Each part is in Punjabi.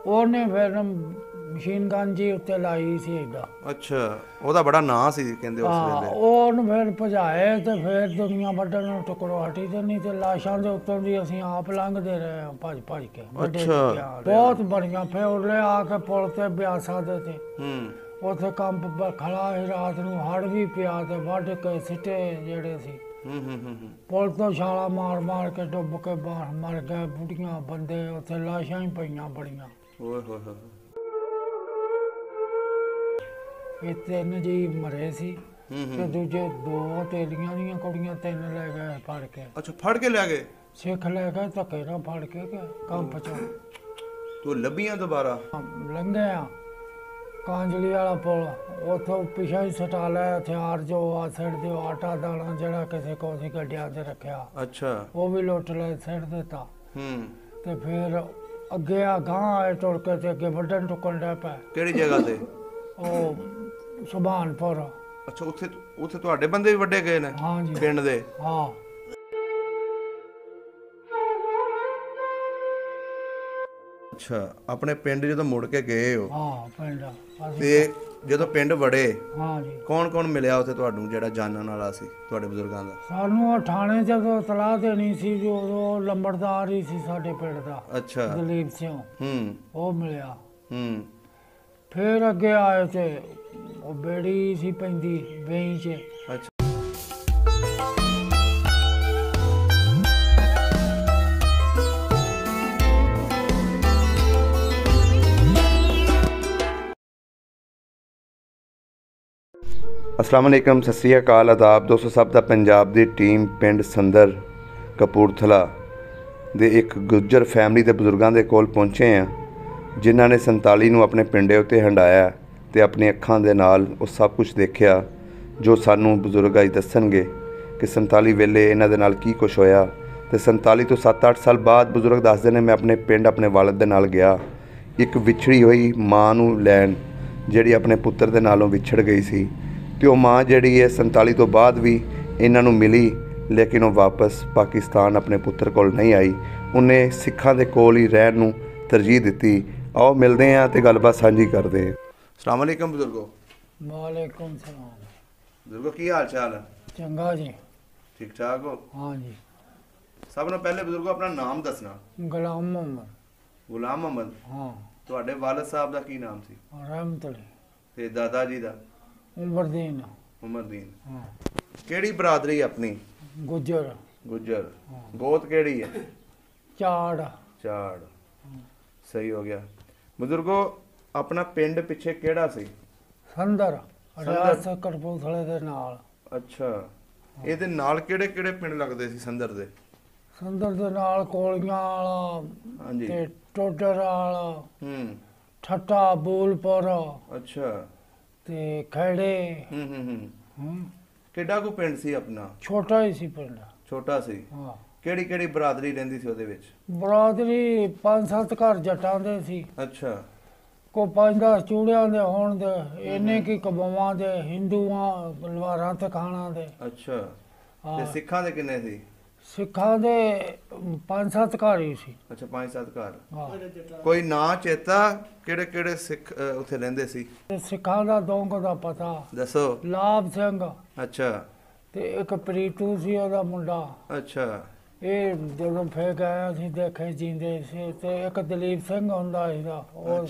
ਉਹਨੇ ਫਿਰ ਮਸ਼ੀਨ ਗਨ ਜੀ ਉੱਤੇ ਲਾਈ ਸੀ ਇਦਾਂ। ਅੱਛਾ, ਉਹਦਾ ਬੜਾ ਨਾਂ ਸੀ ਕਹਿੰਦੇ ਉਸ ਵੇਲੇ। ਉਹਨੂੰ ਫਿਰ ਭਜਾਏ ਤੇ ਫਿਰ ਦੁਨੀਆ ਵੱਢਣ ਨੂੰ ਟੁਕੜੋ ਹਟੀ ਤੇ ਨਹੀਂ ਤੇ ਲਾਸ਼ਾਂ ਦੇ ਉੱਤੋਂ ਦੀ ਅਸੀਂ ਆਪ ਲੰਘਦੇ ਰਹੇ ਹਾਂ ਭੱਜ ਭੱਜ ਕੇ। ਬਹੁਤ ਬੜੀਆਂ। ਫਿਰ ਉਹਲੇ ਆ ਕੇ ਪੁਲ ਤੇ ਬਿਆਸਾ ਦੇ ਤੇ ਉੱਥੇ ਕੰਪ ਖੜਾ ਸੀ ਰਾਤ ਨੂੰ, ਹੜ ਵੀ ਪਿਆ ਤੇ ਵੱਢ ਕੇ ਸਿੱਟੇ ਜਿਹੜੇ ਸੀ। ਪੁਲ ਤੋਂ ਛਾਲਾ ਮਾਰ ਮਾਰ ਕੇ ਡੁੱਬ ਕੇ ਬਾਹਰ ਮਰ ਗਏ ਬੁੱਢੀਆਂ ਬੰਦੇ, ਉੱਥੇ ਲਾਸ਼ਾਂ ਹੀ ਪਈਆਂ ਬੜੀਆਂ। ਓਏ ਹੋਏ ਹੋਏ। ਇਹ 3 ਜੀ ਮਰੇ ਸੀ ਤੇ ਦੂਜੇ 2 ਤੇਲੀਆਂ ਦੀਆਂ ਕੁੜੀਆਂ 3 ਲੈ ਗਏ ਫੜ ਕੇ। ਅੱਛਾ, ਫੜ ਕੇ ਲੈ ਗਏ? ਸਿੱਖ ਲੈ ਗਏ ਧੱਕੇ ਨਾਲ ਫੜ ਕੇ ਕੰਪ ਚੋਂ। ਤੂੰ ਲੱਭੀਆਂ ਦੁਬਾਰਾ? ਲੰਘੇ ਆ ਕਾਂਜਲੀ ਵਾਲਾ ਪੁਲ, ਉੱਥੋਂ ਪਿਛਾ ਹੀ ਸਟਾ ਲਿਆ ਹਥਿਆਰ ਜੋ ਆ ਸਿੱਟ ਦਿਓ, ਆਟਾ ਦਾਣਾ ਜਿਹੜਾ ਕਿਸੇ ਕੋਲ ਸੀ ਗੱਡਿਆਂ 'ਚ ਰੱਖਿਆ। ਅੱਛਾ, ਉਹ ਵੀ ਲੁੱਟ ਲੈ ਸਿੱਟ ਦਿੱਤਾ। ਤੇ ਫਿਰ ਅੱਗੇ ਆ ਗਾਂ ਆਏ ਟੁਰ ਕੇ ਤੇ ਅੱਗੇ ਵੱਢਣ ਟੁੱਕਣ ਡਿਆ ਪਿਆ। ਕਿਹੜੀ ਜਗ੍ਹਾ ਤੇ? ਉਹ ਸੁਭਾਨਪੁਰ। ਅੱਛਾ, ਉੱਥੇ ਤੁਹਾਡੇ ਬੰਦੇ ਵੀ ਵੱਡੇ ਗਏ ਨੇ? ਹਾਂਜੀ, ਪਿੰਡ ਦੇ? ਹਾਂ। ਅੱਛਾ, ਆਪਣੇ ਪਿੰਡ ਜਦੋਂ ਮੁੜ ਕੇ ਗਏ ਹੋ? ਹਾਂ, ਪਿੰਡ। ਤੇ ਜਦੋਂ ਪਿੰਡ ਵੜੇ, ਹਾਂਜੀ, ਕੌਣ ਕੌਣ ਮਿਲਿਆ ਉੱਥੇ ਤੁਹਾਨੂੰ ਜਿਹੜਾ ਜਾਣਨ ਵਾਲਾ ਸੀ ਤੁਹਾਡੇ ਬਜ਼ੁਰਗਾਂ ਦਾ? ਸਾਨੂੰ ਥਾਣੇ ਜਦੋਂ ਤਲਾਹ ਦੇਣੀ ਸੀ ਜੋ ਉਹ ਲੰਬੜਦਾਰ ਹੀ ਸੀ ਸਾਡੇ ਪਿੰਡ ਦਾ। ਅੱਛਾ, ਦਲੀਪ ਸਿੰਘ। ਉਹ ਮਿਲਿਆ। ਫਿਰ ਅੱਗੇ ਆਏ ਤੇ ਉਹ ਬੇੜੀ ਸੀ ਪੈਂਦੀ ਵੇਈ 'ਚ। ਅੱਛਾ। अस्सलाम वालेकुम, सत श्री अकाल, आदाब दोस्तों। सब दा पंजाब दी टीम पिंड संदर कपूरथला दे एक गुज्जर फैमिली के बजुर्गों के कोल पहुँचे हैं जिन्हों ने 47 नूं अपने पिंडे उत्ते हंडाया ते अपनी अखां दे नाल वो सब कुछ देखिया जो सानू बजुर्ग अज दसणगे कि 47 वेले इन्हां दे नाल की कुछ होया। ते 47 तो 7-8 साल बाद बजुर्ग दसदे ने मैं अपने पिंड अपने वालद दे नाल गया, एक विछड़ी हुई माँ नूं लैण जिहड़ी अपने पुत्र दे नालों विछड़ गई सी। तो वह माँ जी है 47 तो बाद भी इन्हों मिली, लेकिन वह वापस पाकिस्तान अपने पुत्र को नहीं आई। उन्हें सिखां दे कोल ही रहन नूं तरजीह दी। आओ मिलते हैं तो गलबात साझी करते हैं। अस्सलाम वालेकुम बुजुर्गो। वालेकुम सलाम। बुजुर्गो की हाल चाल है? चंगा जी। ठीक ठाक हो? हाँ जी। सब ने पहले बुजुर्गो अपना नाम दसना। गुलाम मोहम्मद। गुलाम मोहम्मद? हाँ। तुहाडे वालिद साहब दा की नाम सी? रहमत अली। ते दादा जी दा? उमरदीन। उमरदीन। हाँ। केड़ी बरादरी अपनी? गुज्जर। गुज्जर। हाँ। गोत केड़ी है? चाड़। चाड़। हाँ। सही हो गया। बुजुर्गो अपना पिंड पिछे केड़ा सी? संदर। रियासत कपूरथले दे नाल। अच्छा। हाँ। इहदे नाल केड़े केड़े पिंड लगदे सी संदर दे? संदर दे नाल कोलियां वाला, हां जी, ते टोडर वाला, ठट्टा, बूलपुर। अच्छा। ते खैड़े। किड्डा को पिंड सी अपना? छोटा ही सी पिंड। छोटा सी। हाँ। केड़ी केड़ी बरादरी रहिंदी सी ओदे विच? बरादरी 5-7 घर जट्टां दे सी। अच्छा। को 5-10 चूड़ियां दे होण दे, इन्ने की कबोआं दे, हिंदुआं लवारां ते खाना दे। अच्छा। ते सिखां दे किन्ने सी? सिखां दे 5-7 घर ही सी। अच्छा, 5-7 घर। हाँ। कोई नां चेता केड़े केड़े सिख उत्थे रहिंदे सी? सिखां दा दोंग दा पता दसो। लाभ सिंह। अच्छा। ते एक प्रीतू सी ओदा मुंडा। अच्छा। ਇਹ ਜਦੋਂ ਫੇਰ ਗਏ ਅਸੀਂ ਦੇਖੇ ਜਿੰਦੇ ਸੀ। ਤੇ ਇੱਕ ਦਲੀਪ ਸਿੰਘ ਹੁੰਦਾ ਸੀਗਾ, ਉਹ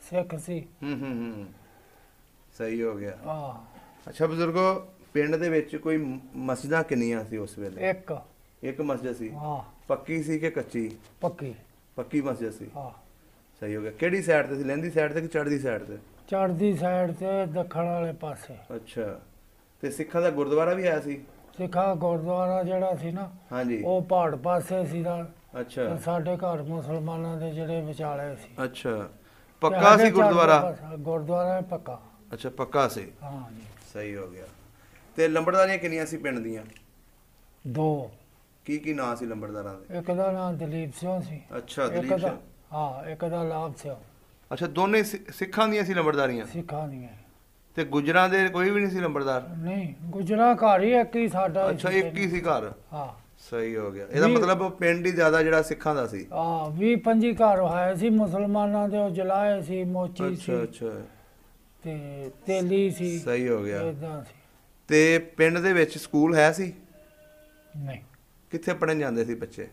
ਸਿੱਖ ਸੀ। ਸਹੀ ਹੋ ਗਿਆ। ਹਾਂ। ਅੱਛਾ ਬਜ਼ੁਰਗੋ, ਪਿੰਡ ਦੇ ਵਿੱਚ ਕੋਈ ਮਸਜਿਦਾਂ ਕਿੰਨੀਆਂ ਸੀ ਉਸ ਵੇਲੇ? ਇੱਕ ਮਸਜਿਦ ਸੀ। ਹਾਂ। ਪੱਕੀ ਸੀ ਕਿ ਕੱਚੀ? ਪੱਕੀ। ਪੱਕੀ ਮਸਜਿਦ ਸੀ। ਹਾਂ। ਸਹੀ ਹੋ ਗਿਆ। ਕਿਹੜੀ ਸਾਈਡ ਤੇ ਸੀ, ਲਹਿੰਦੀ ਸਾਈਡ ਤੇ ਕਿ ਚੜ੍ਹਦੀ ਸਾਈਡ ਤੇ? ਚੜ੍ਹਦੀ ਸਾਈਡ ਤੇ, ਦੱਖਣ ਵਾਲੇ ਪਾਸੇ। ਅੱਛਾ। ਤੇ ਸਿੱਖਾਂ ਦਾ ਗੁਰਦੁਆਰਾ ਵੀ ਆਇਆ ਸੀ? ਸਿੱਖਾਂ ਗੁਰਦੁਆਰਾ ਜਿਹੜਾ ਸੀ ਨਾ, ਹਾਂਜੀ, ਉਹ ਪਹਾੜ ਪਾਸੇ ਸੀ ਦਾ। ਅੱਛਾ। ਸਾਡੇ ਘਰ ਮੁਸਲਮਾਨਾਂ ਦੇ ਜਿਹੜੇ ਵਿਚਾਲੇ ਸੀ। ਅੱਛਾ। ਪੱਕਾ ਸੀ ਗੁਰਦੁਆਰਾ? ਗੁਰਦੁਆਰਾ ਪੱਕਾ। ਅੱਛਾ, ਪੱਕਾ ਸੀ। ਹਾਂ ਜੀ। ਸਹੀ ਹੋ ਗਿਆ। ਤੇ ਲੰਬੜਦਾਰੀਆਂ ਕਿੰਨੀਆਂ ਸੀ ਪਿੰਡ ਦੀਆਂ? 2। ਕੀ ਕੀ ਨਾਂ ਸੀ ਲੰਬੜਦਾਰਾਂ ਦੇ? ਇੱਕ ਦਾ ਨਾਂ ਦਲੀਪ ਸਿੰਘ ਸੀ। ਅੱਛਾ, ਦਲੀਪ ਸਿੰਘ। ਹਾਂ। ਇੱਕ ਦਾ ਲਾਭ ਸਿੰਘ। ਅੱਛਾ, ਦੋਨੇ ਸਿੱਖਾਂ ਦੀਆਂ ਸੀ ਲੰਬੜਦਾਰੀਆਂ? ਸਿੱਖਾਂ ਦੀਆਂ। ਤੇ ਗੁਜਰਾਂ ਦੇ ਕੋਈ ਵੀ ਨਹੀਂ ਸੀ ਲੰਬੜਦਾਰ? ਨਹੀਂ, ਗੁਜਰਾਂ ਘਰ ਹੀ ਇੱਕ ਹੀ ਸਾਡਾ। ਅੱਛਾ, ਇੱਕ ਹੀ ਸੀ ਘਰ। ਹਾਂ। ਸਹੀ ਹੋ ਗਿਆ। ਇਹਦਾ ਮਤਲਬ ਪਿੰਡ ਹੀ ਜ਼ਿਆਦਾ ਜਿਹੜਾ ਸਿੱਖਾਂ ਦਾ ਸੀ। 20-25 ਘਰ ਆਏ ਸੀ ਮੁਸਲਮਾਨਾਂ ਦੇ, ਉਹ ਜਲਾਏ ਸੀ, ਮੋਚੀ ਸੀ। ਅੱਛਾ ਅੱਛਾ। ਤੇ ਤੇਲੀ ਸੀ। ਸਹੀ ਹੋ ਗਿਆ। ਇਦਾਂ ਸੀ। ਤੇ ਪਿੰਡ ਦੇ ਵਿੱਚ ਸਕੂਲ ਹੈ ਸੀ? ਨਹੀਂ। ਕਿੱਥੇ ਪੜਨ ਜਾਂਦੇ ਸੀ ਬੱਚੇ?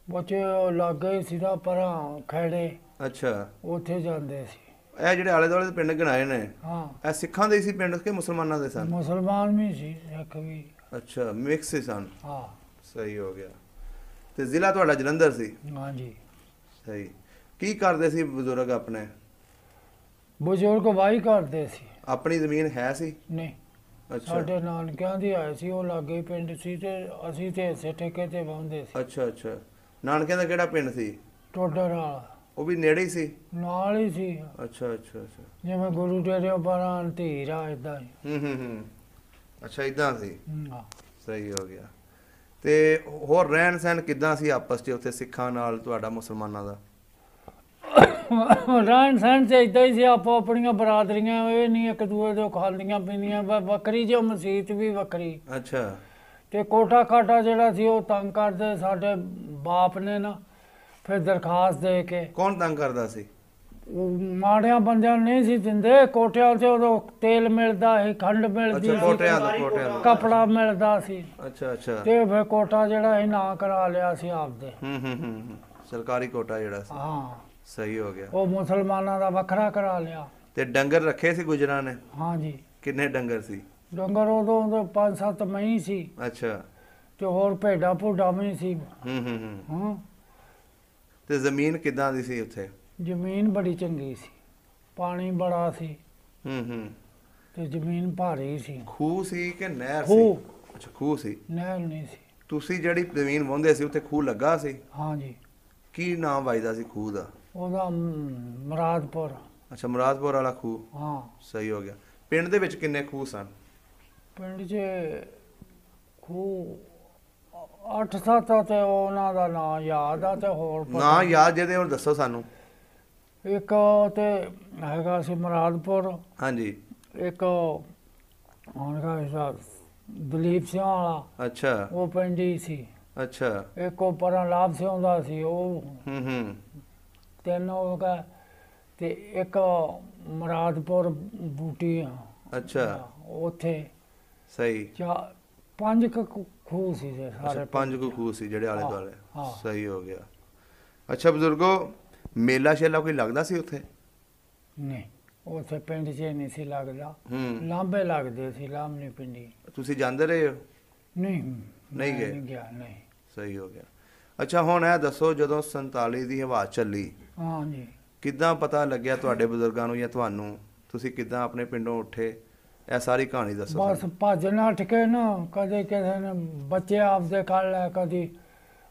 ਬੱਚੇ ਲੱਗੇ ਸੀ ਦਾ ਪਰਾਂ ਖੇੜੇ। ਅੱਛਾ, ਉੱਥੇ ਜਾਂਦੇ ਸੀ। ਇਹ ਜਿਹੜੇ ਆਲੇ ਦੁਆਲੇ ਦੇ ਪਿੰਡ ਗਣਾਏ ਨੇ, ਹਾਂ, ਇਹ ਸਿੱਖਾਂ ਦੇ ਸੀ ਪਿੰਡ ਕਿ ਮੁਸਲਮਾਨਾਂ ਦੇ ਸਨ? ਮੁਸਲਮਾਨ ਵੀ ਸੀ, ਸਿੱਖ ਵੀ। ਅੱਛਾ, ਮਿਕਸ ਹੀ ਸਨ। ਹਾਂ। ਸਹੀ ਹੋ ਗਿਆ। ਤੇ ਜ਼ਿਲ੍ਹਾ ਤੁਹਾਡਾ ਜਲੰਧਰ ਸੀ? ਹਾਂਜੀ। ਸਹੀ। ਕੀ ਕਰਦੇ ਸੀ ਬਜ਼ੁਰਗ ਆਪਣੇ? ਬਜ਼ੁਰਗ ਵਾਹੀ ਕਰਦੇ ਸੀ। ਆਪਣੀ ਜ਼ਮੀਨ ਹੈ ਸੀ? ਨਹੀਂ। ਅੱਛਾ ਸਾਡੇ ਨਾਨਕਿਆਂ ਦੀ ਆਏ ਸੀ, ਉਹ ਲਾਗੇ ਪਿੰਡ ਸੀ ਤੇ ਅਸੀਂ ਤੇ ਇਸੇ ਠੇਕੇ ਤੇ ਵਾਹੁੰਦੇ ਸੀ। ਅੱਛਾ ਅੱਛਾ। ਨਾਨਕਿਆਂ ਦਾ ਕਿਹੜਾ ਪਿੰਡ ਸੀ? ਟੋਡਰ ਵਾਲਾ। ਉਹ ਵੀ ਨੇੜੇ ਹੀ ਸੀ? ਨਾਲ ਹੀ ਸੀ। ਅੱਛਾ ਅੱਛਾ ਅੱਛਾ। ਜਿਵੇਂ ਗੁਰੂ ਤੇਰੇ ਪਰਾਂ ਧੀਰਾ ਇਦਾਂ ਹੀ। ਅੱਛਾ, ਇਦਾਂ ਸੀ। ਹਾਂ। ਸਹੀ ਹੋ ਗਿਆ। ਤੇ ਹੋਰ ਰਹਿਣ ਸਹਿਣ ਕਿੱਦਾਂ ਸੀ ਆਪਸ 'ਚ ਉੱਥੇ ਸਿੱਖਾਂ ਨਾਲ ਤੁਹਾਡਾ ਮੁਸਲਮਾਨਾਂ ਦਾ? ਰਹਿਣ ਸਹਿਣ ਤੇ ਇਦਾਂ ਹੀ ਸੀ, ਆਪੋ ਆਪਣੀਆਂ ਬਰਾਦਰੀਆਂ, ਇਹ ਨਹੀਂ ਇੱਕ ਦੂਏ ਦੇ ਖਾਂਦੀਆਂ ਪੀਂਦੀਆਂ, ਵੱਖਰੀ ਜੋ ਮਸੀਤ ਵੀ ਵੱਖਰੀ। ਅੱਛਾ। ਤੇ ਕੋਠਾ ਕਾਟਾ ਜਿਹੜਾ ਸੀ ਉਹ ਤੰਗ ਕਰਦੇ ਸਾਡੇ ਬਾਪ ਨੇ ਨਾ, ਫਿਰ ਦਰਖਾਸਤ ਦੇ ਕੇ। ਕੌਣ ਤੰਗ ਕਰਦਾ ਸੀ? ਮਾੜਿਆਂ ਬੰਦਿਆਂ ਨੂੰ ਨਹੀਂ ਸੀ ਦਿੰਦੇ ਕੋਠਿਆਂ 'ਚ, ਉਦੋਂ ਤੇਲ ਮਿਲਦਾ ਸੀ, ਖੰਡ ਮਿਲਦੀ ਸੀ, ਕਪੜਾ ਮਿਲਦਾ ਸੀ। ਅੱਛਾ ਅੱਛਾ। ਤੇ ਫਿਰ ਕੋਠਾ ਜਿਹੜਾ ਸੀ ਨਾ ਕਰਾ ਲਿਆ ਸੀ ਆਪਦੇ। ਸਰਕਾਰੀ ਕੋਟਾ ਜਿਹੜਾ ਸੀ। ਹਾਂ। ਸਹੀ ਹੋ ਗਿਆ। ਉਹ ਮੁਸਲਮਾਨਾਂ ਦਾ ਵੱਖਰਾ ਕਰਾ ਲਿਆ। ਤੇ ਡੰਗਰ ਰੱਖੇ ਸੀ ਗੁਜਰਾਂ ਨੇ? ਹਾਂਜੀ। ਕਿੰਨੇ ਡੰਗਰ ਸੀ? ਡੰਗਰ ਉਦੋਂ 5-7 ਮਹੀਂ ਸੀ। ਅੱਛਾ। ਤੇ ਹੋਰ ਭੇਡਾਂ ਭੂਡਾਂ ਵੀ ਸੀ। ਹਾਂ। ਤੇ ਜ਼ਮੀਨ ਕਿੱਦਾਂ ਦੀ ਸੀ ਉੱਥੇ? ਜ਼ਮੀਨ ਬੜੀ ਚੰਗੀ ਸੀ, ਪਾਣੀ ਬੜਾ ਸੀ। ਤੇ ਜ਼ਮੀਨ ਭਾਰੀ ਸੀ। ਖੂਹ ਸੀ ਕਿ ਨਹਿਰ ਸੀ? ਖੂਹ। ਅੱਛਾ, ਖੂਹ ਸੀ। ਨਹਿਰ ਨਹੀਂ ਸੀ। ਤੁਸੀਂ ਜਿਹੜੀ ਜ਼ਮੀਨ ਵਾਹੁੰਦੇ ਸੀ ਉੱਥੇ ਖੂਹ ਲੱਗਾ ਸੀ? ਹਾਂਜੀ। ਕੀ ਨਾਮ ਵੱਜਦਾ ਸੀ ਖੂਹ ਦਾ? ਉਹਦਾ ਮੁਰਾਦਪੁਰ। ਅੱਛਾ, ਮੁਰਾਦਪੁਰ ਵਾਲਾ ਖੂਹ। ਹਾਂ। ਸਹੀ ਹੋ ਗਿਆ। ਪਿੰਡ ਦੇ ਵਿੱਚ ਕਿੰਨੇ ਖੂਹ ਸਨ? ਪਿੰਡ 'ਚ ਖੂਹ 8-7 ਤੇ ਉਹਨਾਂ ਦਾ ਨਾਂ ਯਾਦ ਆ, ਤੇ ਹੋਰ ਨਾਂ ਯਾਦ ਜਿਹਦੇ ਹੋਰ ਦੱਸੋ ਸਾਨੂੰ। ਇੱਕ ਤੇ ਹੈਗਾ ਸੀ ਮੁਰਾਦਪੁਰ। ਹਾਂਜੀ। ਇੱਕ ਹੁਣ ਦਲੀਪ ਸਿੰਘ ਵਾਲਾ। ਅੱਛਾ। ਉਹ ਪਿੰਡ ਹੀ ਸੀ। ਅੱਛਾ। ਇੱਕ ਉਹ ਪਰਾਂ ਲਾਭ ਸਿੰਘ ਦਾ ਸੀ, ਉਹ। ਤਿੰਨ ਹੋ ਗਏ। ਤੇ ਇੱਕ ਮੁਰਾਦਪੁਰ ਬੂਟੀ। ਅੱਛਾ। ਉੱਥੇ। ਸਹੀ। 5 ਖੂਹ ਸੀ ਸਾਰੇ। 5 ਖੂਹ ਸੀ ਜਿਹੜੇ ਆਲੇ ਦੁਆਲੇ। ਹਾਂ। ਸਹੀ ਹੋ ਗਿਆ। ਅੱਛਾ ਬਜ਼ੁਰਗੋ, ਮੇਲਾ ਸ਼ੇਲਾ ਕੋਈ ਲੱਗਦਾ ਸੀ ਉੱਥੇ? ਨਹੀਂ, ਉੱਥੇ ਪਿੰਡ 'ਚ ਨਹੀਂ ਸੀ ਲੱਗਦਾ। ਲਾਂਬੇ ਲੱਗਦੇ ਸੀ, ਲਾਮਨੀ ਪਿੰਡੀ। ਤੁਸੀਂ ਜਾਂਦੇ ਰਹੇ ਹੋ? ਨਹੀਂ ਗਏ? ਨਹੀਂ ਗਿਆ। ਨਹੀਂ। ਸਹੀ ਹੋ ਗਿਆ। ਅੱਛਾ, ਹੁਣ ਇਹ ਦੱਸੋ, ਜਦੋਂ 47 ਦੀ ਹਵਾ ਚੱਲੀ, ਹਾਂਜੀ, ਕਿੱਦਾਂ ਪਤਾ ਲੱਗਿਆ ਤੁਹਾਡੇ ਬਜ਼ੁਰਗਾਂ ਨੂੰ ਜਾਂ ਤੁਹਾਨੂੰ? ਤੁਸੀਂ ਕਿੱਦਾਂ ਆਪਣੇ ਪਿੰਡੋਂ ਉੱਠੇ? ਇਹ ਸਾਰੀ ਕਹਾਣੀ ਦੱਸੋ। ਬਸ ਭੱਜ ਨੱਠ ਕੇ ਨਾ, ਕਦੇ ਕਿਸੇ ਨੇ ਬੱਚੇ ਆਪਦੇ ਕੱਢ ਲਏ, ਕਦੀ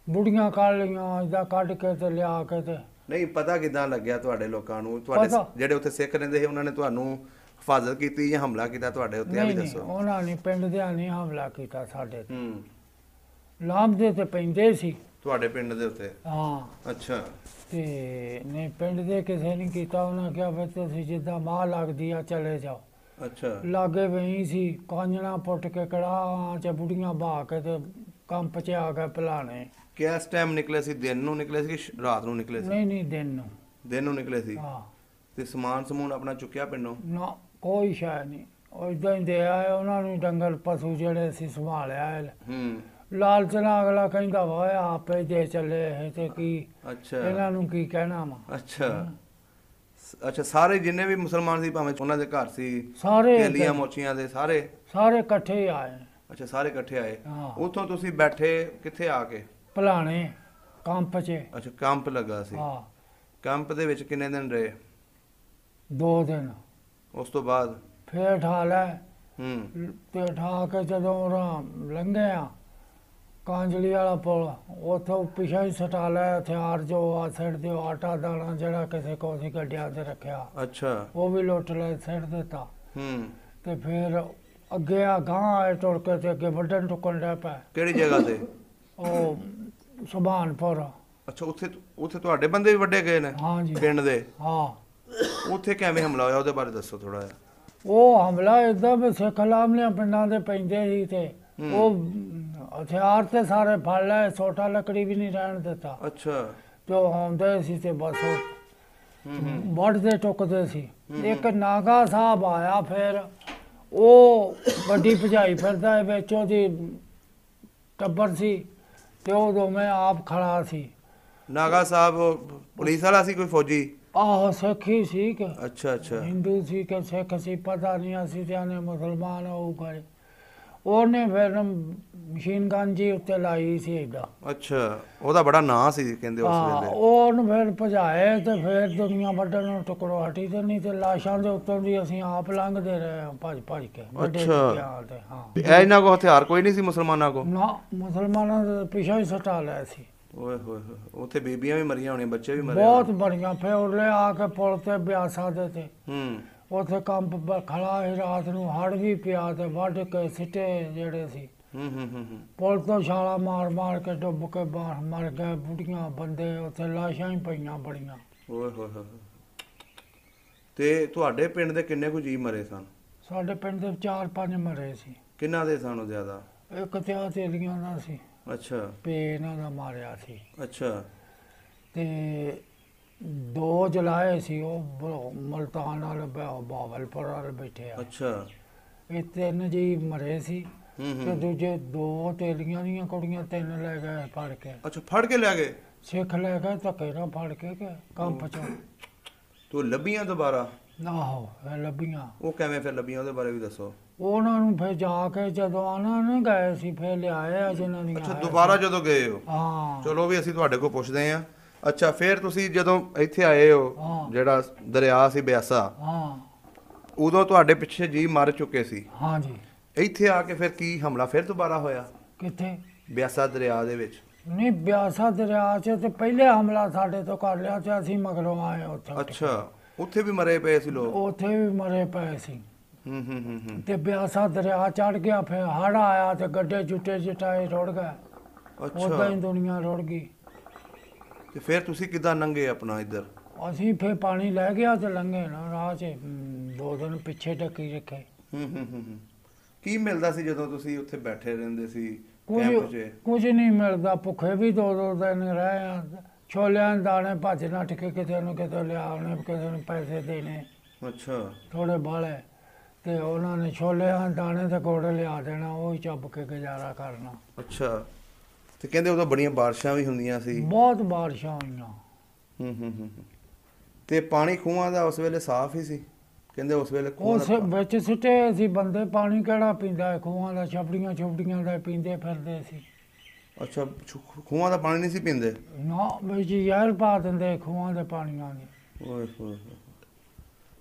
ਬੁੜੀਆਂ ਕੱਢ ਲਈਆਂ, ਏਦਾਂ ਕੱਢ ਕੇ ਤੇ ਲਿਆ ਕੇ। ਤੇ ਨਹੀਂ, ਪਤਾ ਕਿੱਦਾਂ ਲੱਗਿਆ ਤੁਹਾਡੇ ਲੋਕਾਂ ਨੂੰ? ਤੁਹਾਡੇ ਜਿਹੜੇ ਉੱਥੇ ਸਿੱਖ ਰਹਿੰਦੇ ਸੀ ਉਹਨਾਂ ਨੇ ਤੁਹਾਨੂੰ ਹਿਫਾਜ਼ਤ ਕੀਤੀ ਜਾਂ ਹਮਲਾ ਕੀਤਾ ਤੁਹਾਡੇ ਉੱਤੇ? ਇਹ ਵੀ ਦੱਸੋ। ਉਹਨਾਂ ਨੇ ਪਿੰਡ ਦੇ ਨਹੀਂ ਹਮਲਾ ਕੀਤਾ ਸਾਡੇ ਤੇ। ਲਾਂਭਦੇ ਤੇ ਪੈਂਦੇ ਸੀ ਤੁਹਾਡੇ ਪਿੰਡ ਦੇ ਉੱਤੇ? ਹਾਂ। ਅੱਛਾ। ਤੇ ਨਹੀਂ, ਪਿੰਡ ਦੇ ਕਿਸੇ ਨੇ ਕੀਤਾ। ਉਹਨਾਂ ਕਿਹਾ ਫਿਰ ਤੁਸੀਂ ਜਿੱਦਾਂ ਮਾਂ ਲੱਗਦੀ ਆ ਚਲੇ ਜਾਓ। ਅੱਛਾ। ਲਾਗੇ ਵਹੀਂ ਸੀ, ਕਾਂਜਣਾ ਪੁੱਟ ਕੇ ਕੜਾਹਾਂ 'ਚ ਬੁੜੀਆਂ ਬਹਾ ਕੇ ਤੇ ਕੰਪ 'ਚ ਆ ਗਏ ਭਲਾਣੇ। ਕਿਸ ਟਾਈਮ ਨਿਕਲੇ ਸੀ? ਦਿਨ ਨੂੰ ਨਿਕਲੇ ਸੀ ਕਿ ਰਾਤ ਨੂੰ ਨਿਕਲੇ ਸੀ? ਨਹੀਂ, ਦਿਨ ਨੂੰ। ਦਿਨ ਨੂੰ ਨਿਕਲੇ ਸੀ? ਹਾਂ। ਤੇ ਸਮਾਨ ਸਮੂਨ ਆਪਣਾ ਚੁੱਕਿਆ ਪਿੰਡੋਂ? ਨਾ, ਕੋਈ ਸ਼ਾਇਦ ਨਹੀਂ। ਉਹ ਇਦਾਂ ਹੀ ਦੇ ਆਏ ਉਹਨਾਂ ਨੂੰ, ਡੰਗਰ ਪਸ਼ੂ ਜਿਹੜੇ ਸੀ ਸੰਭਾਲਿਆ। ਲਾਲਚ ਨਾਲ ਅਗਲਾ ਕਹਿੰਦਾ ਵਾ ਆਪੇ ਦੇ ਚੱਲੇ ਇਹ ਤੇ ਕੀ। ਅੱਛਾ। ਇਹਨਾਂ ਨੂੰ ਕੀ ਕਹਿਣਾ ਵਾ। ਅੱਛਾ ਅੱਛਾ। ਸਾਰੇ ਜਿੰਨੇ ਵੀ ਮੁਸਲਮਾਨ ਸੀ, ਭਾਵੇਂ ਉਹਨਾਂ ਦੇ ਘਰ ਸੀ, ਸਾਰੇ ਤੇਲੀਆਂ ਮੋਚੀਆਂ ਦੇ ਸਾਰੇ ਇਕੱਠੇ ਆਏ। ਅੱਛਾ, ਸਾਰੇ ਇਕੱਠੇ ਆਏ। ਉੱਥੋਂ ਤੁਸੀਂ ਬੈਠੇ ਕਿੱਥੇ ਆ ਕੇ? ਭਲਾਣੇ ਕੰਪ 'ਚ। ਅੱਛਾ, ਕੈਂਪ ਲੱਗਾ ਸੀ। ਹਾਂ। ਕੈਂਪ ਦੇ ਵਿੱਚ ਕਿੰਨੇ ਦਿਨ ਰਹੇ? 2 ਦਿਨ। ਉਸ ਤੋਂ ਬਾਅਦ ਫੇਰ ਠਾ ਲੈ। ਤੇ ਠਾ ਕੇ ਜਦੋਂ ਲੰਘੇ ਆ ਕਾਂਜਲੀ ਵਾਲਾ ਪੁਲ, ਉੱਥੋਂ ਪਿਛਾ ਹੀ ਸਟਾ ਲਿਆ ਹਥਿਆਰ ਜੋ ਆ ਸਿੱਟ ਦਿਓ, ਆਟਾ ਦਾਣਾ ਜਿਹੜਾ ਕਿਸੇ ਕੋਲ ਸੀ ਗੱਡਿਆਂ ਤੇ ਰੱਖਿਆ। ਅੱਛਾ। ਉਹ ਵੀ ਲੁੱਟ ਲੈ, ਸਿੱਟ ਦਿੱਤਾ। ਤੇ ਫਿਰ ਅੱਗੇ ਆ ਗਾਂ ਆਏ ਟੁਰ ਕੇ, ਤੇ ਅੱਗੇ ਵੱਢਣ ਟੁੱਕਣ ਡਿਆ ਪਿਆ। ਕਿਹੜੀ ਜਗ੍ਹਾ ਤੇ? ਉਹ ਸੁਭਾਨਪੁਰ। ਅੱਛਾ, ਉੱਥੇ ਤੁਹਾਡੇ ਬੰਦੇ ਵੀ ਵੱਢੇ ਗਏ ਨੇ? ਹਾਂਜੀ। ਪਿੰਡ ਦੇ? ਹਾਂ। ਉੱਥੇ ਕਿਵੇਂ ਹਮਲਾ ਹੋਇਆ, ਉਹਦੇ ਬਾਰੇ ਦੱਸੋ ਥੋੜਾ ਜਿਹਾ। ਉਹ ਹਮਲਾ ਏਦਾਂ ਵੀ ਸਿੱਖ ਲਾਮਲਿਆਂ ਪਿੰਡਾਂ ਦੇ ਪੈਂਦੇ ਸੀ ਤੇ ਉਹ ਹਥਿਆਰ ਤੇ ਸਾਰੇ ਫੜ ਲਏ, ਛੋਟਾ ਲੱਕੜੀ ਵੀ ਨਹੀਂ ਰਹਿਣ ਦਿੱਤਾ। ਅੱਛਾ। ਤੇ ਉਹ ਆਉਂਦੇ ਸੀ ਤੇ ਬਸ ਵੱਢਦੇ ਟੁੱਕਦੇ ਸੀ। ਇੱਕ ਨਾਗਾ ਸਾਹਿਬ ਆਇਆ, ਫਿਰ ਉਹ ਗੱਡੀ ਭਜਾਈ ਫਿਰਦਾ ਹੈ, ਵਿੱਚ ਉਹਦੀ ਟੱਬਰ ਸੀ ਤੇ ਉਹ ਦੋਵੇਂ ਆਪ ਖੜਾ ਸੀ। ਨਾਗਾ ਸਾਹਿਬ ਪੁਲਿਸ ਵਾਲਾ ਸੀ, ਕੋਈ ਫੌਜੀ? ਆਹੋ, ਸਿੱਖੀ ਸੀ ਕਿ ਅੱਛਾ ਅੱਛਾ, ਹਿੰਦੂ ਸੀ ਕਿ ਸਿੱਖ ਸੀ ਪਤਾ ਨਹੀਂ, ਅਸੀਂ ਤੇ ਆਨੇ ਮੁਸਲਮਾਨ ਹੋ ਗਏ। ਉਹਨੇ ਫਿਰ ਮਸ਼ੀਨ ਗਨ ਜੀ ਉੱਤੇ ਲਾਈ ਸੀ ਏਦਾਂ। ਅੱਛਾ, ਉਹਦਾ ਬੜਾ ਨਾਂ ਸੀ ਕਹਿੰਦੇ ਉਸ ਵੇਲੇ। ਉਹਨੂੰ ਫਿਰ ਭਜਾਏ ਤੇ ਫਿਰ ਦੁਨੀਆ ਵੱਢਣ ਨੂੰ ਟੁਕੜੋ ਹਟੀ ਤੇ, ਨਹੀਂ ਤੇ ਲਾਸ਼ਾਂ ਦੇ ਉੱਤੋਂ ਦੀ ਅਸੀਂ ਆਪ ਲੰਘਦੇ ਰਹੇ ਭੱਜ ਭੱਜ ਕੇ। ਅੱਛਾ, ਤੇ ਹਾਂ, ਇਹਨਾਂ ਕੋਲ ਹਥਿਆਰ ਕੋਈ ਨਹੀਂ ਸੀ ਮੁਸਲਮਾਨਾਂ ਕੋਲ? ਨਾ, ਮੁਸਲਮਾਨਾਂ ਦੇ ਪਿੱਛੇ ਹੀ ਸਟਾ ਲਿਆ ਸੀ। ਓਏ ਹੋਏ ਹੋਏ, ਉੱਥੇ ਬੀਬੀਆਂ ਵੀ ਮਰੀਆਂ ਹੋਣੀਆਂ, ਬੱਚੇ ਵੀ ਮਰੇ? ਬਹੁਤ ਬੜੀਆਂ। ਫਿਰ ਉਹਲੇ ਆ ਕੇ ਪੁਲ ਤੇ ਬਿਆਸਾ ਦੇ ਤੇ ਉੱਥੇ ਕੰਪ ਖੜਾ ਸੀ, ਰਾਤ ਨੂੰ ਹੜ ਵੀ ਪਿਆ ਤੇ ਵੱਢ ਕੇ ਸਿੱਟੇ ਜਿਹੜੇ ਸੀ। ਪੁਲ ਤੋਂ ਛਾਲਾ ਮਾਰ ਮਾਰ ਕੇ ਡੁੱਬ ਕੇ ਬਾਹਰ ਮਰ ਗਏ, ਬੁੱਢੀਆਂ ਬੰਦੇ, ਉੱਥੇ ਲਾਸ਼ਾਂ ਹੀ ਪਈਆਂ ਬੜੀਆਂ। ਓਏ ਹੋਏ ਹੋਏ। ਤੇ ਤੁਹਾਡੇ ਪਿੰਡ ਦੇ ਕਿੰਨੇ ਕੁ ਜੀ ਮਰੇ ਸਨ? ਸਾਡੇ ਪਿੰਡ ਦੇ 4-5 ਮਰੇ ਸੀ। ਕਿੰਨਾ ਦੇ ਸਨ ਉਹ ਜ਼ਿਆਦਾ? ਇੱਕ ਤੇ ਆ ਤੇਲੀਆਂ ਦਾ ਸੀ। ਅੱਛਾ। ਪੇ ਇਹਨਾਂ ਦਾ ਮਾਰਿਆ ਸੀ। ਅੱਛਾ। ਤੇ 2 ਜਲਾਏ ਸੀ, ਉਹ ਮਲਤਾਨ ਵਾਲੇ ਬਾਵਲਪੁਰ ਵਾਲੇ ਬੈਠੇ ਆ। ਅੱਛਾ। ਇਹ 3 ਜੀ ਮਰੇ ਸੀ ਤੇ ਦੂਜੇ 2 ਤੇਲੀਆਂ ਦੀਆਂ ਕੁੜੀਆਂ 3 ਲੈ ਗਏ ਫੜ ਕੇ। ਅੱਛਾ, ਫੜ ਕੇ ਲੈ ਗਏ? ਸਿੱਖ ਲੈ ਗਏ ਧੱਕੇ ਨਾਲ ਫੜ ਕੇ ਕੰਪ ਚੋਂ। ਤੂੰ ਲੱਭੀਆਂ ਦੁਬਾਰਾ? ਆਹੋ, ਲੱਭੀਆਂ। ਉਹ ਕਿਵੇਂ ਫਿਰ ਲੱਭੀਆਂ, ਉਹਦੇ ਬਾਰੇ ਵੀ ਦੱਸੋ। ਉਹਨਾਂ ਨੂੰ ਫਿਰ ਜਾ ਕੇ ਜਦੋਂ ਆਣਾ ਨਾ ਗਏ ਸੀ, ਫਿਰ ਲਿਆਏ ਆ ਜਿਨ੍ਹਾਂ ਦੀਆਂ। ਅੱਛਾ, ਦੁਬਾਰਾ ਜਦੋਂ ਗਏ ਹੋ? ਹਾਂ। ਚਲੋ ਵੀ ਅਸੀਂ ਤੁਹਾਡੇ ਕੋਲ ਪੁੱਛਦੇ ਆਂ। ਅੱਛਾ, ਫਿਰ ਤੁਸੀਂ ਜਦੋਂ ਇੱਥੇ ਆਏ ਹੋ, ਜਿਹੜਾ ਦਰਿਆ ਸੀ ਬਿਆਸਾ, ਹਾਂ, ਉਦੋਂ ਤੁਹਾਡੇ ਪਿੱਛੇ ਜੀ ਮਰ ਚੁੱਕੇ ਸੀ? ਹਾਂ ਜੀ। ਇੱਥੇ ਆ ਕੇ ਫਿਰ ਕੀ ਹਮਲਾ ਫਿਰ ਦੁਬਾਰਾ ਹੋਇਆ? ਕਿੱਥੇ? ਬਿਆਸਾ ਦਰਿਆ ਦੇ ਵਿੱਚ? ਨਹੀਂ, ਬਿਆਸਾ ਦਰਿਆ 'ਚ ਤੇ ਪਹਿਲੇ ਹਮਲਾ ਸਾਡੇ ਤੋਂ ਕਰ ਲਿਆ ਤੇ ਅਸੀਂ ਮਗਰੋਂ ਆਏ ਉੱਥੇ। ਅੱਛਾ, ਉੱਥੇ ਵੀ ਮਰੇ ਪਏ ਸੀ ਲੋਕ? ਉੱਥੇ ਵੀ ਮਰੇ ਪਏ ਸੀ। ਤੇ ਬਿਆਸਾ ਦਰਿਆ ਚੜ ਗਿਆ, ਫਿਰ ਹੜ ਆਇਆ ਤੇ ਗੱਡੇ ਜੁੱਟੇ ਜਟਾਏ ਰੁੜ ਗਏ। ਉਦਾਂ ਹੀ ਦੁਨੀਆ ਰੁੜ ਗਈ। ਤੇ ਫਿਰ ਤੁਸੀਂ ਕਿੱਦਾਂ ਲੰਘੇ ਆਪਣਾ ਇੱਧਰ? ਅਸੀਂ ਫਿਰ ਪਾਣੀ ਲੈ ਗਿਆ ਤੇ ਲੰਘੇ ਨਾ ਰਾਹ 'ਚ। 2 ਦਿਨ ਪਿੱਛੇ ਢੱਕੀ ਰੱਖੇ। ਕੀ ਮਿਲਦਾ ਸੀ ਜਦੋਂ ਤੁਸੀਂ ਉੱਥੇ ਬੈਠੇ ਰਹਿੰਦੇ ਸੀ ਕੈਂਪ 'ਚ? ਕੁਝ ਨਹੀਂ ਮਿਲਦਾ, ਭੁੱਖੇ ਵੀ 2-2 ਦਿਨ ਰਹੇ ਆ। ਛੋਲਿਆਂ ਦੇ ਦਾਣੇ ਭੱਜ ਨੱਠ ਕੇ ਕਿਤੇ ਨੂੰ ਕਿਤੇ ਲਿਆਉਣੇ, ਕਿਸੇ ਨੂੰ ਪੈਸੇ ਦੇਣੇ। ਅੱਛਾ। ਥੋੜੇ ਬਾਲੇ ਤੇ ਉਹਨਾਂ ਨੇ ਛੋਲਿਆਂ ਦੇ ਦਾਣੇ ਤੇ ਗੁੜ ਲਿਆ ਦੇਣਾ, ਉਹ ਹੀ ਚੱਬ ਕੇ ਗੁਜ਼ਾਰਾ ਕਰਨਾ। ਅੱਛਾ। ਤੇ ਕਹਿੰਦੇ ਉਦੋਂ ਬੜੀਆਂ ਬਾਰਿਸ਼ਾਂ ਵੀ ਹੁੰਦੀਆਂ ਸੀ? ਬਹੁਤ ਬਾਰਿਸ਼ਾਂ ਹੋਈਆਂ। ਤੇ ਪਾਣੀ ਖੂਹਾਂ ਦਾ ਉਸ ਵੇਲੇ ਸਾਫ਼ ਹੀ ਸੀ? ਕਹਿੰਦੇ ਉਸ ਵੇਲੇ ਉਸ ਵਿੱਚ ਸਿੱਟੇ ਸੀ ਬੰਦੇ, ਪਾਣੀ ਕਿਹੜਾ ਪੀਂਦਾ ਹੈ ਖੂਹਾਂ ਦਾ? ਛਪੜੀਆਂ ਛੁਪੜੀਆਂ ਦਾ ਪੀਂਦੇ ਫਿਰਦੇ ਸੀ। ਅੱਛਾ, ਖੂਹਾਂ ਦਾ ਪਾਣੀ ਨਹੀਂ ਸੀ ਪੀਂਦੇ? ਨਾ, ਵਿੱਚ ਜ਼ਹਿਰ ਪਾ ਦਿੰਦੇ ਖੂਹਾਂ ਦੇ ਪਾਣੀਆਂ ਦੇ। ਓਏ ਹੋਏ।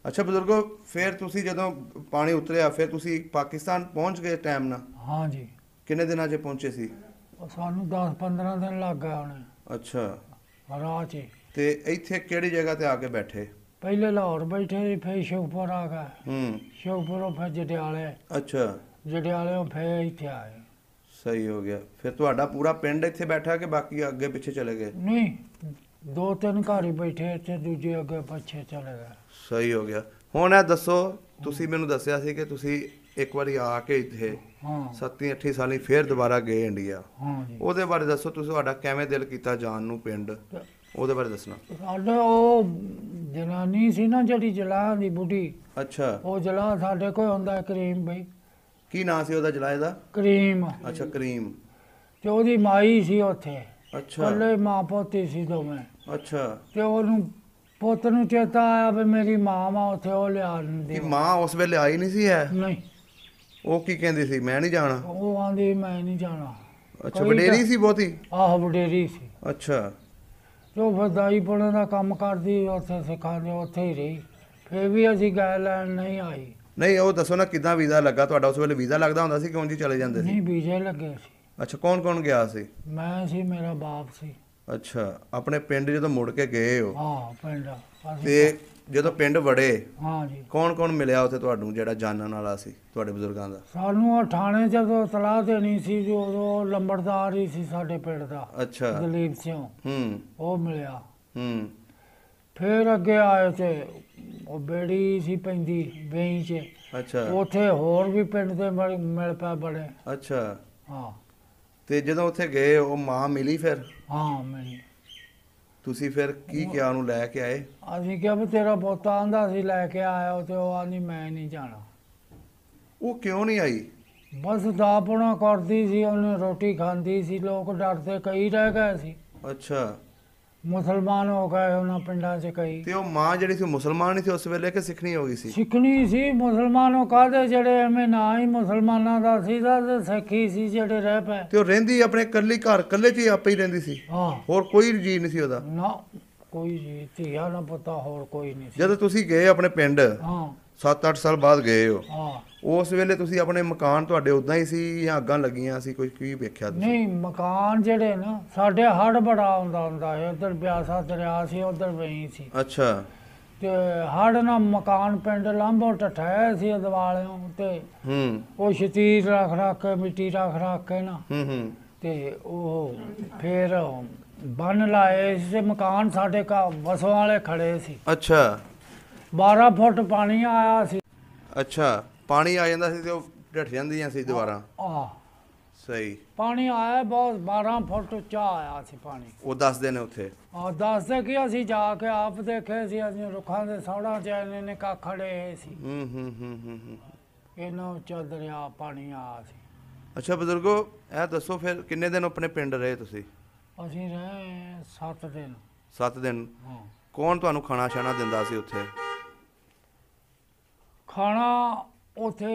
ਅੱਛਾ ਬਜ਼ੁਰਗੋ, ਫਿਰ ਤੁਸੀਂ ਜਦੋਂ ਪਾਣੀ ਉਤਰਿਆ ਫਿਰ ਤੁਸੀਂ ਪਾਕਿਸਤਾਨ ਪਹੁੰਚ ਗਏ ਟਾਈਮ ਨਾਲ? ਹਾਂ ਜੀ। ਕਿੰਨੇ ਦਿਨਾਂ 'ਚ ਪਹੁੰਚੇ ਸੀ? ਸਾਨੂੰ 10-15 ਦਿਨ ਲੱਗ ਗਏ ਉਹਨੇ। ਅੱਛਾ। ਰਾਹ 'ਚ। ਤੇ ਇੱਥੇ ਕਿਹੜੀ ਜਗ੍ਹਾ ਤੇ ਆ ਕੇ ਬੈਠੇ? ਪਹਿਲੇ ਲਾਹੌਰ ਬੈਠੇ ਸੀ, ਫਿਰ ਸ਼ੇਖਪੁਰ ਆ ਗਏ। ਸ਼ੇਖਪੁਰੋਂ ਫਿਰ ਜਟਿਆਲੇ। ਅੱਛਾ। ਜਟਿਆਲਿਓਂ ਫਿਰ ਇੱਥੇ ਆਏ। ਸਹੀ ਹੋ ਗਿਆ। ਫਿਰ ਤੁਹਾਡਾ ਪੂਰਾ ਪਿੰਡ ਇੱਥੇ ਬੈਠਾ ਕਿ ਬਾਕੀ ਅੱਗੇ ਪਿੱਛੇ ਚਲੇ ਗਏ? ਨਹੀਂ, 2-3 ਘਰ ਹੀ ਬੈਠੇ ਤੇ ਦੂਜੇ ਅੱਗੇ ਪਿੱਛੇ ਚਲੇ ਗਏ। ਸਹੀ ਹੋ ਗਿਆ। ਹੁਣ ਇਹ ਦੱਸੋ, ਤੁਸੀਂ ਮੈਨੂੰ ਦੱਸਿਆ ਸੀ ਕਿ ਤੁਸੀਂ ਇੱਕ ਵਾਰੀ ਆ ਕੇ ਇੱਥੇ 7-8 ਸਾਲੀ ਫਿਰ ਦੁਬਾਰਾ ਗਏ ਇੰਡੀਆ। ਉਹਦੇ ਬਾਰੇ ਦੱਸੋ, ਤੁਸੀਂ ਤੁਹਾਡਾ ਕਿਵੇਂ ਦਿਲ ਕੀਤਾ ਜਾਣ ਨੂੰ ਪਿੰਡ, ਉਹਦੇ ਬਾਰੇ ਦੱਸਣਾ। ਸਾਡੇ ਉਹ ਜਨਾਨੀ ਸੀ ਨਾ ਜਿਹੜੀ ਜਲਾਹ ਦੀ ਬੁੱਢੀ। ਅੱਛਾ। ਉਹ ਜਲਾਹ ਸਾਡੇ ਕੋਲ ਹੁੰਦਾ ਕਰੀਮ ਬਈ। ਕੀ ਨਾਂ ਸੀ ਉਹਦਾ ਜਲਾਹ ਦਾ? ਕਰੀਮ। ਅੱਛਾ, ਕਰੀਮ। ਤੇ ਉਹਦੀ ਮਾਈ ਸੀ ਉੱਥੇ। ਅੱਛਾ। ਕੱਲੇ ਮਾਂ ਪੋਤੀ ਸੀ ਦੋਵੇਂ। ਅੱਛਾ। ਤੇ ਉਹਨੂੰ ਪੁੱਤ ਨੂੰ ਚੇਤਾ ਆਇਆ ਵੀ ਮੇਰੀ ਮਾਂ ਵਾ ਉੱਥੇ, ਉਹ ਲਿਆ ਦਿੰਦੀ। ਮਾਂ ਉਸ ਵੇਲੇ ਆਈ ਨਹੀਂ ਸੀ? ਹੈ ਨਹੀਂ। ਉਹ ਕੀ ਕਹਿੰਦੀ ਸੀ? ਮੈਂ ਨਹੀਂ ਜਾਣਾ? ਉਹ ਆਂਦੀ ਮੈਂ ਨਹੀਂ ਜਾਣਾ। ਅੱਛਾ, ਵਡੇਰੀ ਸੀ ਬਹੁਤੀ? ਆਹੋ, ਵਡੇਰੀ ਸੀ। ਅੱਛਾ। ਜੋ ਫਿਰ ਦਾਈ ਪੁਣੇ ਦਾ ਕੰਮ ਕਰਦੀ ਉੱਥੇ ਸਿਖਾਉਂਦੇ, ਉੱਥੇ ਹੀ ਰਹੀ। ਫਿਰ ਵੀ ਅਸੀਂ ਗਏ ਲੈਣ ਨਹੀਂ ਆਈ। ਨਹੀਂ, ਉਹ ਦੱਸੋ ਨਾ ਕਿੱਦਾਂ ਵੀਜ਼ਾ ਲੱਗਾ ਤੁਹਾਡਾ? ਉਸ ਵੇਲੇ ਵੀਜ਼ਾ ਲੱਗਦਾ ਹੁੰਦਾ ਸੀ ਕਿ ਉਂਝ ਹੀ ਚਲੇ ਜਾਂਦੇ ਸੀ? ਨਹੀਂ, ਵੀਜ਼ੇ ਲੱਗੇ ਸੀ। ਅੱਛਾ, ਕੌਣ ਕੌਣ ਗਿਆ ਸੀ? ਮੈਂ ਸੀ, ਮੇਰਾ ਬਾਪ ਸੀ। ਅੱਛਾ, ਆਪਣੇ ਪਿੰਡ ਜਦੋਂ ਮੁੜ ਕੇ ਗਏ ਹੋ? ਹਾਂ, ਪਿੰਡ। ਤੇ ਜਦੋਂ ਪਿੰਡ ਵੜੇ, ਹਾਂ ਜੀ, ਕੌਣ ਕੌਣ ਮਿਲਿਆ ਉੱਥੇ ਤੁਹਾਨੂੰ ਜਿਹੜਾ ਜਾਣਨ ਵਾਲਾ ਸੀ ਤੁਹਾਡੇ ਬਜ਼ੁਰਗਾਂ ਦਾ? ਸਾਨੂੰ ਉਹ ਥਾਣੇ ਜਦੋਂ ਤਲਾਹ ਦੇਣੀ ਸੀ, ਜੋ ਉਦੋਂ ਲੰਬੜਦਾਰ ਹੀ ਸੀ ਸਾਡੇ ਪਿੰਡ ਦਾ। ਅੱਛਾ। ਦਲੀਪ ਸਿੰਘ। ਉਹ ਮਿਲਿਆ। ਫਿਰ ਅੱਗੇ ਆਏ ਤੇ ਉਹ ਬੇੜੀ ਸੀ ਪੈਂਦੀ ਵੇਈ 'ਚ। ਅੱਛਾ। ਉੱਥੇ ਹੋਰ ਵੀ ਪਿੰਡ ਦੇ ਮਿਲ ਪਏ ਬੜੇ। ਅੱਛਾ। ਹਾਂ ਤੇ ਜਦੋਂ ਉੱਥੇ ਗਏ ਉਹ ਮਾਂ ਮਿਲੀ ਫਿਰ? ਹਾਂ ਮਿਲੀ। ਤੁਸੀਂ ਫਿਰ ਕੀ ਕਿਹਾ ਉਹਨੂੰ ਲੈ ਕੇ ਆਏ? ਅਸੀਂ ਕਿਹਾ ਵੀ ਤੇਰਾ ਪੋਤਾ ਆਂਦਾ ਸੀ ਲੈ ਕੇ ਆਇਆ, ਤੇ ਉਹ ਆਂਦੀ ਮੈਂ ਨਹੀਂ ਜਾਣਾ। ਉਹ ਕਿਉਂ ਨਹੀਂ ਆਈ? ਬਸ ਦਾਪਣਾ ਕਰਦੀ ਸੀ, ਉਹਨੇ ਰੋਟੀ ਖਾਂਦੀ ਸੀ, ਲੋਕ ਡਰਦੇ ਕਈ ਰਹਿ ਗਏ ਸੀ। ਅੱਛਾ, ਮੁਸਲਮਾਨ ਹੋ ਗਏ ਉਹਨਾਂ ਪਿੰਡਾਂ 'ਚ ਕਈ। ਤੇ ਉਹ ਮਾਂ ਜਿਹੜੀ ਸੀ ਮੁਸਲਮਾਨ ਹੀ ਸੀ ਉਸ ਵੇਲੇ ਕਿ ਸਿੱਖਣੀ ਹੋ ਗਈ ਸੀ? ਸਿੱਖਣੀ ਸੀ। ਮੁਸਲਮਾਨੋਂ ਕਾਹਦੇ ਜਿਹੜੇ ਐਵੇਂ ਨਾ ਹੀ ਮੁਸਲਮਾਨਾਂ ਦਾ ਸੀਗਾ, ਤੇ ਸਿੱਖੀ ਸੀ ਜਿਹੜੇ ਰਹਿ ਪਏ। ਤੇ ਉਹ ਰਹਿੰਦੀ ਆਪਣੇ ਇਕੱਲੀ ਘਰ ਇਕੱਲੇ 'ਚ ਹੀ ਆਪੇ ਹੀ ਰਹਿੰਦੀ ਸੀ? ਹਾਂ, ਹੋਰ ਕੋਈ ਜੀ ਨਹੀਂ ਸੀ ਉਹਦਾ? ਨਾ ਕੋਈ ਜੀ, ਧੀਆ ਨਾ ਪਤਾ ਹੋਰ ਕੋਈ ਨਹੀਂ ਸੀ। ਜਦੋਂ ਤੁਸੀਂ ਗਏ ਆਪਣੇ ਪਿੰਡ, ਹਾਂ 7-8 ਸਾਲ ਬਾਅਦ ਗਏ ਹੋ, ਹਾਂ। ਉਸ ਵੇਲੇ ਤੁਸੀਂ ਆਪਣੇ ਮਕਾਨ ਤੁਹਾਡੇ ਉਦਾਂ ਹੀ ਸੀ ਜਾਂ ਅੱਗਾਂ ਲੱਗੀਆਂ ਸੀ? ਕੋਈ ਕੀ ਵੇਖਿਆ ਤੁਸੀਂ? ਨਹੀਂ, ਮਕਾਨ ਜਿਹੜੇ ਨਾ ਸਾਡੇ ਹੜ ਬੜਾ ਆਉਂਦਾ ਹੁੰਦਾ ਹੈ, ਉਧਰ ਬਿਆਸਾ ਦਰਿਆ ਸੀ, ਉਧਰ ਵਹੀਂ ਸੀ। ਅੱਛਾ। ਤੇ ਹੜ ਨਾਲ ਮਕਾਨ ਪਿੰਡ ਲਾਂਭੋ ਟਠਾਇਆ ਸੀ ਦਿਵਾਲਿਓਂ ਤੇ ਉਹ ਸ਼ਤੀਰ ਰੱਖ ਕੇ ਮਿੱਟੀ ਰੱਖ ਕੇ ਨਾ ਤੇ ਉਹ ਫਿਰ ਬੰਨ ਲਾਏ ਸੀ। ਮਕਾਨ ਸਾਡੇ ਵਸੋਂ ਵਾਲੇ ਖੜੇ ਸੀ। ਅੱਛਾ। 12 ਫੁੱਟ ਪਾਣੀ ਆਇਆ ਸੀ। ਅੱਛਾ, ਪਾਣੀ ਆ ਜਾਂਦਾ ਸੀ ਤੇ ਉਹ ਢੱਠ ਜਾਂਦੀਆਂ ਸੀ ਦੁਬਾਰਾ? ਆ ਸਹੀ। ਪਾਣੀ ਆਇਆ ਬਹੁਤ, 12 ਫੁੱਟ ਉੱਚਾ ਆਇਆ ਸੀ ਪਾਣੀ। ਉਹ ਦੱਸਦੇ ਨੇ ਉੱਥੇ? ਆ ਦੱਸਦੇ ਕਿ ਅਸੀਂ ਜਾ ਕੇ ਆਪ ਦੇਖੇ ਸੀ। ਅਸੀਂ ਰੁੱਖਾਂ ਦੇ ਸੌੜਾਂ 'ਚ ਇਹਨੇ ਨੇ ਕਾ ਖੜੇ ਸੀ। ਇਹਨਾਂ ਉੱਚਾ ਦਰਿਆ ਪਾਣੀ ਆਇਆ ਸੀ। ਅੱਛਾ ਬਜ਼ੁਰਗੋ, ਇਹ ਦੱਸੋ ਫਿਰ ਕਿੰਨੇ ਦਿਨ ਆਪਣੇ ਪਿੰਡ ਰਹੇ ਤੁਸੀਂ? ਅਸੀਂ ਰਹੇ 7 ਦਿਨ। 7 ਦਿਨ? ਹਾਂ। ਕੌਣ ਤੁਹਾਨੂੰ ਖਾਣਾ ਛਾਣਾ ਦਿੰਦਾ ਸੀ ਉੱਥੇ? ਖਾਣਾ ਉੱਥੇ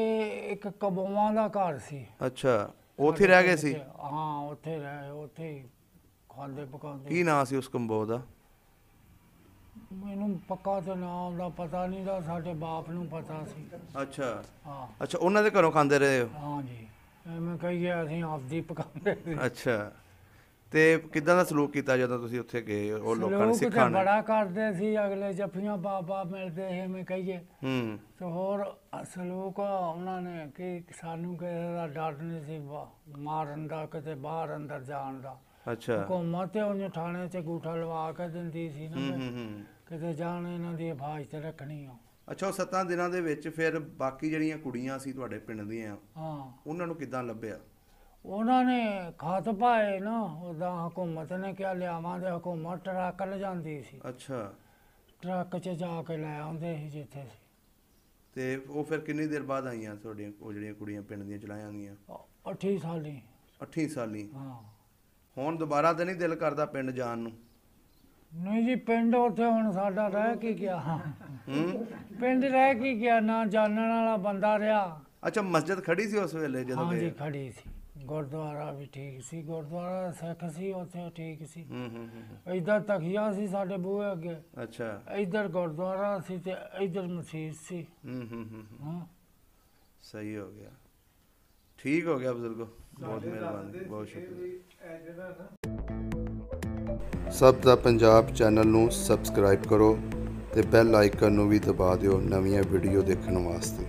ਇੱਕ ਕਬੂਆਂ ਦਾ ਘਰ ਸੀ। ਅੱਛਾ, ਉੱਥੇ ਰਹਿ ਗਏ ਸੀ? ਹਾਂ, ਉੱਥੇ ਰਹੇ, ਉੱਥੇ ਖਾਂਦੇ ਪਕਾਉਂਦੇ। ਕੀ ਨਾਂ ਸੀ ਉਸ ਕੰਬੋ ਦਾ? ਮੈਨੂੰ ਪੱਕਾ ਤੇ ਨਾਮ ਦਾ ਪਤਾ ਨਹੀਂ ਦਾ, ਸਾਡੇ ਬਾਪ ਨੂੰ ਪਤਾ ਸੀ। ਅੱਛਾ। ਹਾਂ। ਅੱਛਾ, ਉਹਨਾਂ ਦੇ ਘਰੋਂ ਖਾਂਦੇ ਰਹੇ ਹੋ? ਹਾਂ ਜੀ, ਐਵੇਂ ਕਹੀਏ ਅਸੀਂ ਆਪਦੀ ਪਕਾਉਂਦੇ ਸੀ। ਅੱਛਾ, ਤੇ ਕਿੱਦਾਂ ਦਾ ਸਲੂਕ ਕੀਤਾ ਜਦੋਂ ਤੁਸੀਂ ਉੱਥੇ ਗਏ ਉਹ ਲੋਕਾਂ ਨੇ, ਸਿੱਖਾਂ ਨੇ? ਬੜਾ ਕਰਦੇ ਸੀ, ਅਗਲੇ ਜੱਫੀਆਂ ਪਾ ਮਿਲਦੇ ਸੀ, ਐਵੇਂ ਕਹੀਏ। ਤੇ ਹੋਰ ਸਲੂਕ ਉਹਨਾਂ ਨੇ ਕਿ ਸਾਨੂੰ ਕਿਸੇ ਦਾ ਡਰ ਨਹੀਂ ਸੀ ਮਾਰਨ ਦਾ, ਕਿਤੇ ਬਾਹਰ ਅੰਦਰ ਜਾਣ ਦਾ। ਅੱਛਾ। ਹੁਕੂਮਤ ਉਹਨੇ ਥਾਣੇ 'ਚ ਅੰਗੂਠਾ ਲਵਾ ਕੇ ਦਿੰਦੀ ਸੀ ਨਾ, ਕਿਤੇ ਜਾਣ ਇਹਨਾਂ ਦੀ ਹਿਫਾਜ਼ਤ ਰੱਖਣੀ ਆ। ਅੱਛਾ, ਉਹ 7 ਦਿਨਾਂ ਦੇ ਵਿੱਚ ਫਿਰ ਬਾਕੀ ਜਿਹੜੀਆਂ ਕੁੜੀਆਂ ਸੀ ਤੁਹਾਡੇ ਪਿੰਡ ਦੀਆਂ, ਹਾਂ, ਉਹਨਾਂ ਨੂੰ ਕਿੱਦਾਂ ਲੱਭਿਆ? ਉਹਨਾਂ ਨੇ ਖਤ ਪਾਏ ਨਾ, ਉਦਾਂ ਹਕੂਮਤ ਨੇ ਕਿਹਾ ਲਿਆਵਾਂਗੇ, ਹਕੂਮਤ ਟਰੱਕ ਲਿਜਾਂਦੀ ਸੀ। ਅੱਛਾ। ਟਰੱਕ 'ਚ ਜਾ ਕੇ ਲੈ ਆਉਂਦੇ ਸੀ ਜਿੱਥੇ ਸੀ। ਤੇ ਉਹ ਫਿਰ ਕਿੰਨੀ ਦੇਰ ਬਾਅਦ ਆਈਆਂ ਤੁਹਾਡੀਆਂ ਉਹ ਜਿਹੜੀਆਂ ਕੁੜੀਆਂ ਪਿੰਡ ਦੀਆਂ ਚਲਾਈਆਂ ਗਈਆਂ? 28 ਸਾਲੀ। 28 ਸਾਲੀ? ਹਾਂ। ਹੁਣ ਦੁਬਾਰਾ ਤਾਂ ਨਹੀਂ ਦਿਲ ਕਰਦਾ ਪਿੰਡ ਜਾਣ ਨੂੰ? ਨਹੀਂ ਜੀ, ਪਿੰਡ ਉੱਥੇ ਹੁਣ ਸਾਡਾ ਰਹਿ ਕੀ ਗਿਆ। ਪਿੰਡ ਰਹਿ ਕੀ ਗਿਆ, ਨਾ ਜਾਣਨ ਵਾਲਾ ਬੰਦਾ ਰਿਹਾ। ਅੱਛਾ, ਮਸਜਿਦ ਖੜੀ ਸੀ ਉਸ ਵੇਲੇ ਜਦੋਂ ਗਏ? ਹਾਂਜੀ, ਖੜੀ ਸੀ। ਗੁਰਦੁਆਰਾ ਵੀ ਠੀਕ ਸੀ, ਗੁਰਦੁਆਰਾ ਸਿੱਖ ਸੀ ਉੱਥੇ, ਠੀਕ ਸੀ। ਇੱਧਰ ਤਖੀਆ ਸੀ ਸਾਡੇ ਬੂਹੇ ਅੱਗੇ। ਅੱਛਾ। ਇੱਧਰ ਗੁਰਦੁਆਰਾ ਸੀ ਤੇ ਇੱਧਰ ਮਸਜਿਦ ਸੀ। ਹਾਂ, ਸਹੀ ਹੋ ਗਿਆ, ਠੀਕ ਹੋ ਗਿਆ ਬਜ਼ੁਰਗੋ, ਬਹੁਤ ਮਿਹਰਬਾਨੀ, ਬਹੁਤ ਸ਼ੁਕਰੀਆ। ਸਭ ਦਾ ਪੰਜਾਬ ਚੈਨਲ ਨੂੰ ਸਬਸਕ੍ਰਾਈਬ ਕਰੋ ਤੇ ਬੈਲ ਆਈਕਨ ਨੂੰ ਵੀ ਦਬਾ ਦਿਓ ਨਵੀਆਂ ਵੀਡੀਓ ਦੇਖਣ ਵਾਸਤੇ।